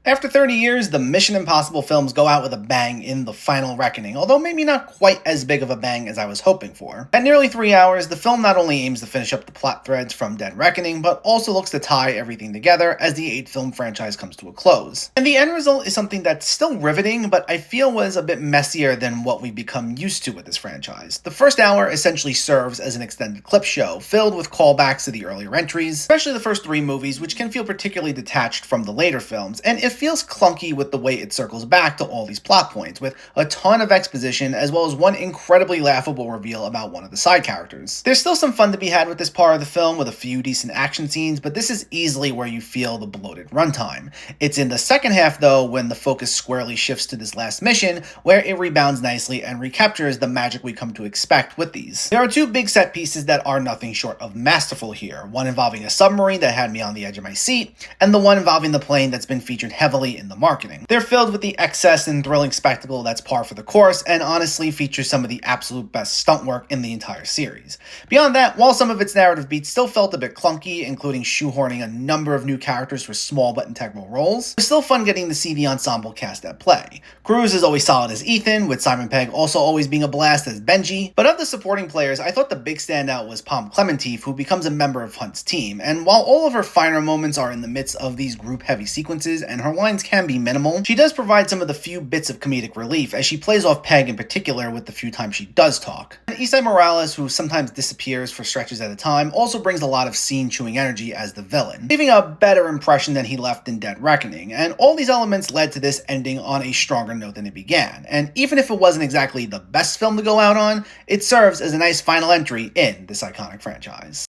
After 30 years, the Mission Impossible films go out with a bang in The Final Reckoning, although maybe not quite as big of a bang as I was hoping for. At nearly 3 hours, the film not only aims to finish up the plot threads from Dead Reckoning, but also looks to tie everything together as the 8-film franchise comes to a close. And the end result is something that's still riveting, but I feel was a bit messier than what we've become used to with this franchise. The first hour essentially serves as an extended clip show, filled with callbacks to the earlier entries, especially the first 3 movies, which can feel particularly detached from the later films, and it feels clunky with the way it circles back to all these plot points, with a ton of exposition as well as one incredibly laughable reveal about one of the side characters. There's still some fun to be had with this part of the film with a few decent action scenes, but this is easily where you feel the bloated runtime. It's in the second half though when the focus squarely shifts to this last mission, where it rebounds nicely and recaptures the magic we come to expect with these. There are 2 big set pieces that are nothing short of masterful here, one involving a submarine that had me on the edge of my seat, and the one involving the plane that's been featured heavily in the marketing. They're filled with the excess and thrilling spectacle that's par for the course, and honestly feature some of the absolute best stunt work in the entire series. Beyond that, while some of its narrative beats still felt a bit clunky, including shoehorning a number of new characters for small but integral roles, it was still fun getting to see the ensemble cast at play. Cruise is always solid as Ethan, with Simon Pegg also always being a blast as Benji, but of the supporting players, I thought the big standout was Palm Clementif, who becomes a member of Hunt's team, and while all of her finer moments are in the midst of these group-heavy sequences and her lines can be minimal, she does provide some of the few bits of comedic relief as she plays off Peg in particular with the few times she does talk. And Esai Morales, who sometimes disappears for stretches at a time, also brings a lot of scene-chewing energy as the villain, leaving a better impression than he left in Dead Reckoning, and all these elements led to this ending on a stronger note than it began, and even if it wasn't exactly the best film to go out on, it serves as a nice final entry in this iconic franchise.